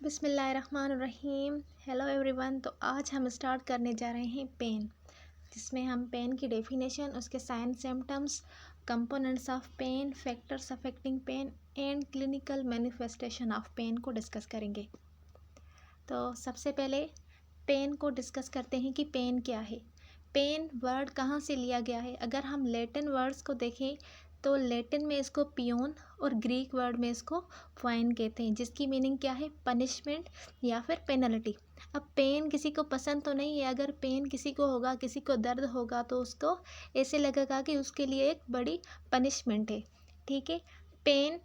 बिस्मिल्लाहिर्रहमानिर्रहीम। Hello everyone. तो आज हम स्टार्ट करने जा रहे हैं पेन, जिसमें हम पेन की डेफिनेशन, उसके sign symptoms, components of pain, factors affecting pain and clinical manifestation of pain को डिस्कस करेंगे। तो सबसे पहले पेन को डिस्कस करते हैं कि पेन क्या है। पेन वर्ड कहाँ से लिया गया है? अगर हम लैटिन वर्ड्स को देखें तो लैटिन में इसको पियोन और ग्रीक वर्ड में इसको फाइन कहते हैं, जिसकी मीनिंग क्या है? पनिशमेंट या फिर पेनल्टी। अब पेन किसी को पसंद तो नहीं है। अगर पेन किसी को होगा, किसी को दर्द होगा, तो उसको ऐसे लगेगा कि उसके लिए एक बड़ी पनिशमेंट है। ठीक है। Pain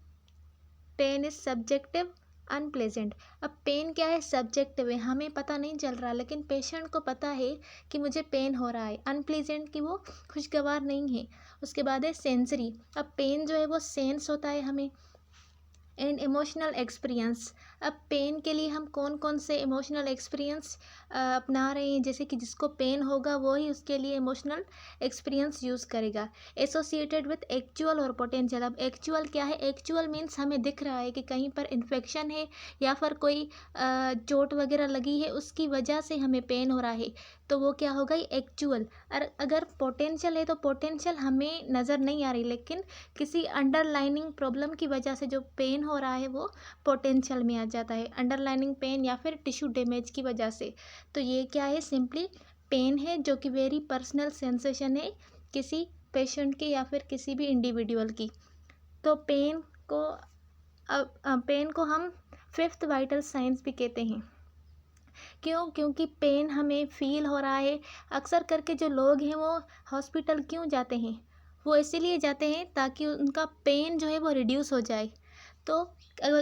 pain is subjective unpleasant. अब पेन क्या है? सब्जेक्टिव है, हमें पता नहीं चल रहा, लेकिन पेशेंट को पता है कि मुझे पेन हो रहा है। अनप्लेजेंट कि वो खुशगवार नहीं है। उसके बाद है सेंसरी। अब पेन जो है वो सेंस होता है हमें। And emotional experience. अब पेन के लिए हम कौन कौन से इमोशनल एक्सपीरियंस अपना रहे हैं? जैसे कि जिसको पेन होगा वो ही उसके लिए इमोशनल एक्सपीरियंस यूज़ करेगा। एसोसिएटेड विथ एक्चुअल और पोटेंशियल। अब एक्चुअल क्या है? एक्चुअल मीन्स हमें दिख रहा है कि कहीं पर इन्फेक्शन है या फिर कोई चोट वगैरह लगी है, उसकी वजह से हमें पेन हो रहा है, तो वो क्या होगा? एक्चुअल। और अगर पोटेंशियल है तो पोटेंशियल हमें नज़र नहीं आ रही, लेकिन किसी अंडरलाइनिंग प्रॉब्लम की वजह से जो पेन हो रहा है वो पोटेंशियल में आ जाता है, अंडरलाइनिंग पेन या फिर टिश्यू डैमेज की वजह से। तो ये क्या है? सिंपली पेन है, जो कि वेरी पर्सनल सेंसेशन है किसी पेशेंट की या फिर किसी भी इंडिविजुअल की। तो पेन को हम फिफ्थ वाइटल साइंस भी कहते हैं। क्यों? क्योंकि पेन हमें फील हो रहा है। अक्सर करके जो लोग हैं वो हॉस्पिटल क्यों जाते हैं? वो इसीलिए जाते हैं ताकि उनका पेन जो है वो रिड्यूस हो जाए। तो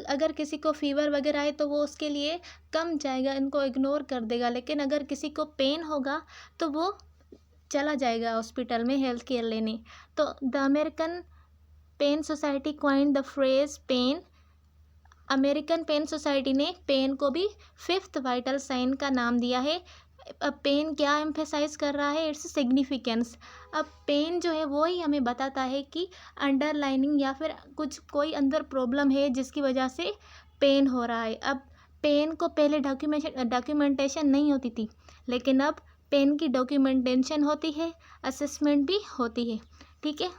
अगर किसी को फीवर वगैरह है तो वो उसके लिए कम जाएगा, इनको इग्नोर कर देगा। लेकिन अगर किसी को पेन होगा तो वो चला जाएगा हॉस्पिटल में हेल्थ केयर लेने। तो the American pain society coined the phrase pain. American pain society ने पेन को भी फिफ्थ वाइटल साइन का नाम दिया है। अब पेन क्या एम्फेसाइज कर रहा है? Its significance. अब पेन जो है वो ही हमें बताता है कि अंडरलाइनिंग या फिर कोई अंदर प्रॉब्लम है जिसकी वजह से पेन हो रहा है। अब पेन को पहले डॉक्यूमेंटेशन नहीं होती थी, लेकिन अब पेन की डॉक्यूमेंटेशन होती है, असेसमेंट भी होती है। ठीक है।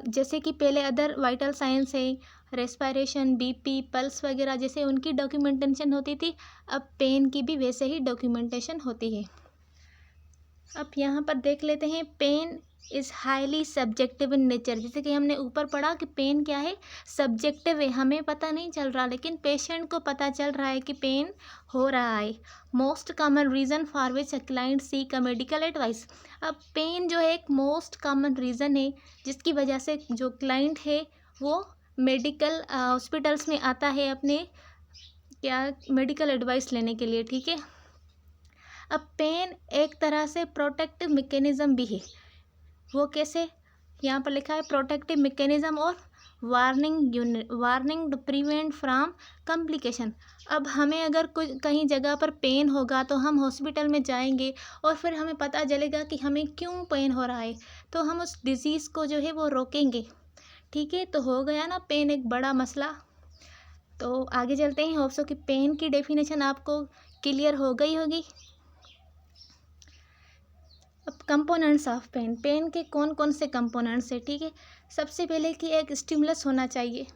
जैसे कि पहले अदर वाइटल साइंस है, रेस्पिरेशन, बीपी, पल्स वगैरह, जैसे उनकी डॉक्यूमेंटेशन होती थी, अब पेन की भी वैसे ही डॉक्यूमेंटेशन होती है। अब यहाँ पर देख लेते हैं, pain is highly subjective in nature. जैसे कि हमने ऊपर पढ़ा कि पेन क्या है? सब्जेक्टिव है, हमें पता नहीं चल रहा, लेकिन पेशेंट को पता चल रहा है कि पेन हो रहा है। Most common reason for which a client seek a medical advice. अब पेन जो है एक मोस्ट कॉमन रीज़न है जिसकी वजह से जो क्लाइंट है वो मेडिकल हॉस्पिटल्स में आता है अपने मेडिकल एडवाइस लेने के लिए। ठीक है। अब पेन एक तरह से प्रोटेक्टिव मैकेनिज्म भी है। वो कैसे? यहाँ पर लिखा है प्रोटेक्टिव मैकेनिज्म और warning to prevent from complication. अब हमें अगर कहीं जगह पर पेन होगा तो हम हॉस्पिटल में जाएंगे और फिर हमें पता चलेगा कि हमें क्यों पेन हो रहा है, तो हम उस डिज़ीज़ को जो है वो रोकेंगे। ठीक है। तो हो गया ना पेन एक बड़ा मसला। तो आगे चलते हैं। होप सो कि पेन की डेफिनेशन आपको क्लियर हो गई होगी। अब कंपोनेंट्स ऑफ पेन। पेन के कौन कौन से कंपोनेंट्स है? ठीक है। सबसे पहले कि एक स्टिमुलस होना चाहिए,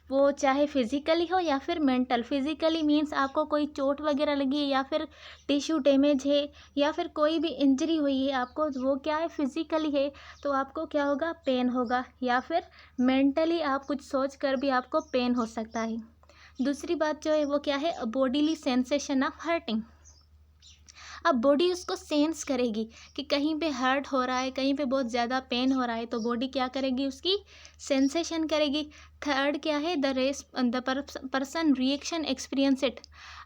वो चाहे फिजिकली हो या फिर मेंटल। फिजिकली मीन्स आपको कोई चोट वगैरह लगी है या फिर टिश्यू डैमेज है या फिर कोई भी इंजरी हुई है आपको, वो क्या है? फिजिकली है, तो आपको क्या होगा? पेन होगा। या फिर मेंटली आप कुछ सोच कर भी आपको पेन हो सकता है। दूसरी बात जो है वो क्या है? Bodily sensation of hurting. अब बॉडी उसको सेंस करेगी कि कहीं पे हर्ट हो रहा है, कहीं पे बहुत ज़्यादा पेन हो रहा है, तो बॉडी क्या करेगी? उसकी सेंसेशन करेगी। थर्ड क्या है? The person reaction experience it.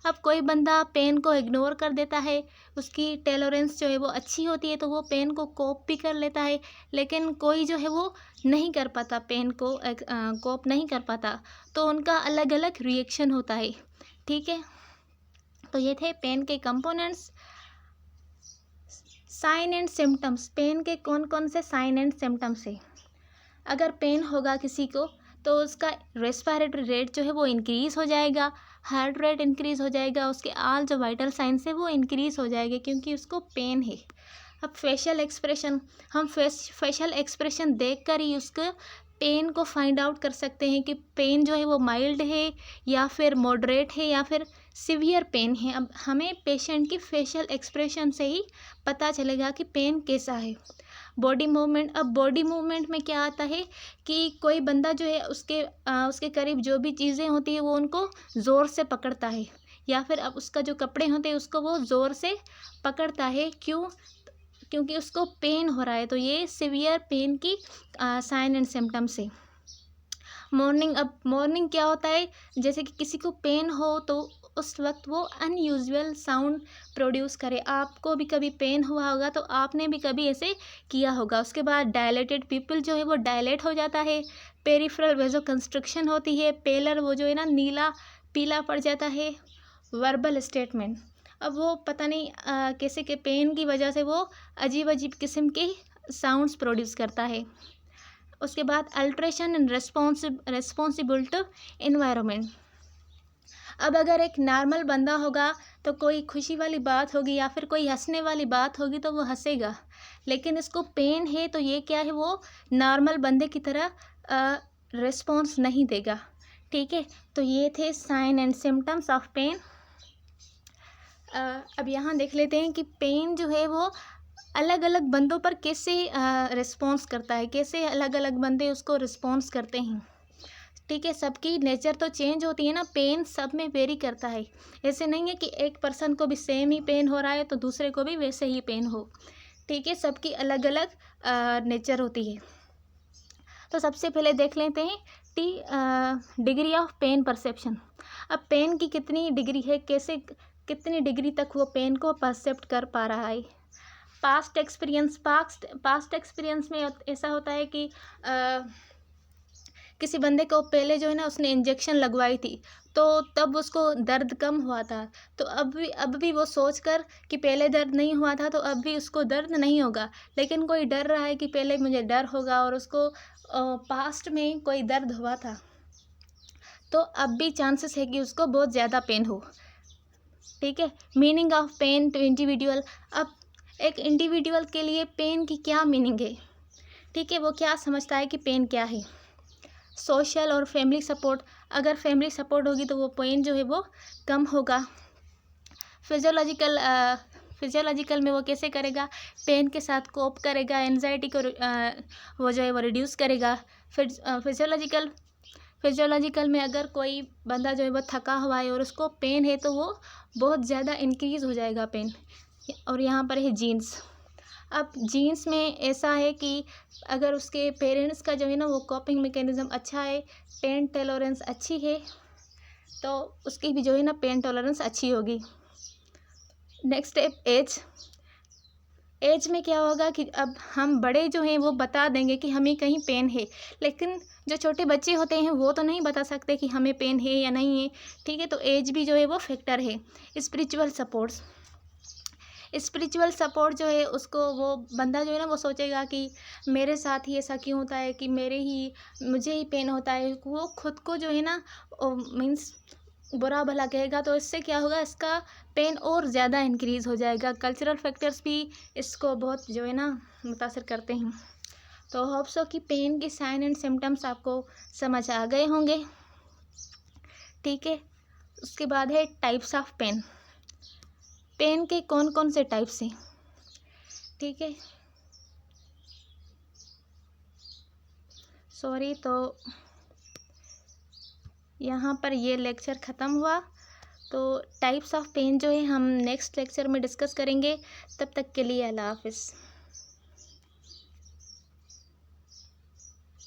अब कोई बंदा पेन को इग्नोर कर देता है, उसकी टॉलरेंस जो है वो अच्छी होती है, तो वो पेन को कोप भी कर लेता है। लेकिन कोई जो है वो नहीं कर पाता, पेन को कोप नहीं कर पाता, तो उनका अलग अलग रिएक्शन होता है। ठीक है। तो ये थे पेन के components. Sign and symptoms. Pain के कौन कौन से साइन एंड सिम्टम्स है? अगर पेन होगा किसी को तो उसका रेस्पिरेटरी रेट जो है वो इंक्रीज़ हो जाएगा, हार्ट रेट इंक्रीज़ हो जाएगा, उसके आल जो वाइटल साइंस है वो इंक्रीज़ हो जाएंगे क्योंकि उसको पेन है। अब फेशियल एक्सप्रेशन, हम फेशियल एक्सप्रेशन देख कर ही उसके पेन को फाइंड आउट कर सकते हैं कि पेन जो है वो माइल्ड है या फिर मॉडरेट है या फिर सीवियर पेन है। अब हमें पेशेंट की फेशियल एक्सप्रेशन से ही पता चलेगा कि पेन कैसा है। बॉडी मूवमेंट, अब बॉडी मूवमेंट में क्या आता है कि कोई बंदा जो है उसके करीब जो भी चीज़ें होती हैं वो उनको ज़ोर से पकड़ता है, या फिर अब उसका जो कपड़े होते हैं उसको वो ज़ोर से पकड़ता है। क्यों? क्योंकि उसको पेन हो रहा है। तो ये सीवियर पेन की साइन एंड सिम्टम्स है। मॉर्निंग, अब मॉर्निंग क्या होता है, जैसे कि किसी को पेन हो तो उस वक्त वो अनयूजुअल साउंड प्रोड्यूस करे। आपको भी कभी पेन हुआ होगा तो आपने भी कभी ऐसे किया होगा। उसके बाद डायलेटेड पीपल जो है वो डायलेट हो जाता है, पेरिफेरल वेजो कंस्ट्रक्शन होती है, पेलर वो जो है ना नीला पीला पड़ जाता है। वर्बल स्टेटमेंट, अब वो पता नहीं कैसे के पेन की वजह से वो अजीब अजीब किस्म के साउंड्स प्रोड्यूस करता है। उसके बाद alteration and responsible to environment, अब अगर एक नॉर्मल बंदा होगा तो कोई खुशी वाली बात होगी या फिर कोई हंसने वाली बात होगी तो वो हंसेगा, लेकिन इसको पेन है तो ये क्या है, वो नॉर्मल बंदे की तरह रिस्पॉन्स नहीं देगा। ठीक है, तो ये थे sign and symptoms of pain. अब यहाँ देख लेते हैं कि पेन जो है वो अलग अलग बंदों पर कैसे रिस्पॉन्स करता है, कैसे अलग अलग बंदे उसको रिस्पॉन्स करते हैं। ठीक है, सबकी नेचर तो चेंज होती है ना, पेन सब में वेरी करता है। ऐसे नहीं है कि एक पर्सन को भी सेम ही पेन हो रहा है तो दूसरे को भी वैसे ही पेन हो। ठीक है, सबकी अलग अलग नेचर होती है। तो सबसे पहले देख लेते हैं डिग्री ऑफ पेन परसेप्शन। अब पेन की कितनी डिग्री है, कैसे कितनी डिग्री तक वो पेन को परसेप्ट कर पा रहा है। पास्ट एक्सपीरियंस में ऐसा होता है कि किसी बंदे को पहले जो है ना उसने इंजेक्शन लगवाई थी तो तब उसको दर्द कम हुआ था, तो अब भी वो सोचकर कि पहले दर्द नहीं हुआ था तो अब भी उसको दर्द नहीं होगा। लेकिन कोई डर रहा है कि पहले मुझे डर होगा और उसको पास्ट में कोई दर्द हुआ था, तो अब भी चांसेस है कि उसको बहुत ज़्यादा पेन हो। ठीक है, meaning of pain to individual, अब एक इंडिविजुअल के लिए पेन की क्या मीनिंग है। ठीक है, वो क्या समझता है कि पेन क्या है। सोशल और फैमिली सपोर्ट, अगर फैमिली सपोर्ट होगी तो वो पेन जो है वो कम होगा। फिजियोलॉजिकल में वो कैसे करेगा, पेन के साथ कोप करेगा, एनजाइटी को वो जो है वो रिड्यूस करेगा। फिर फिजियोलॉजिकल में अगर कोई बंदा जो है वो थका हुआ है और उसको पेन है तो वो बहुत ज़्यादा इंक्रीज़ हो जाएगा पेन। और यहाँ पर है जीन्स, अब जीन्स में ऐसा है कि अगर उसके पेरेंट्स का जो है ना वो कॉपिंग मैकेनिज़्म अच्छा है, पेन टॉलरेंस अच्छी है, तो उसकी भी जो है ना पेन टॉलरेंस अच्छी होगी। नेक्स्ट स्टेप एज में क्या होगा कि अब हम बड़े जो हैं वो बता देंगे कि हमें कहीं पेन है, लेकिन जो छोटे बच्चे होते हैं वो तो नहीं बता सकते कि हमें पेन है या नहीं है। ठीक है, तो एज भी जो है वो फैक्टर है। स्पिरिचुअल सपोर्ट जो है उसको वो बंदा जो है ना वो सोचेगा कि मेरे साथ ही ऐसा क्यों होता है कि मुझे ही पेन होता है, वो खुद को जो है ना मीन्स बुरा भला कहेगा, तो इससे क्या होगा, इसका पेन और ज़्यादा इंक्रीज़ हो जाएगा। कल्चरल फैक्टर्स भी इसको बहुत जो है ना मुतासर करते हैं। तो होप सो कि पेन के साइन एंड सिम्टम्स आपको समझ आ गए होंगे। ठीक है, उसके बाद है टाइप्स ऑफ पेन, पेन के कौन कौन से टाइप्स हैं। ठीक है, सॉरी, तो यहाँ पर ये लेक्चर ख़त्म हुआ। तो टाइप्स ऑफ पेन जो है हम नेक्स्ट लेक्चर में डिस्कस करेंगे। तब तक के लिए अल्लाह हाफिज़।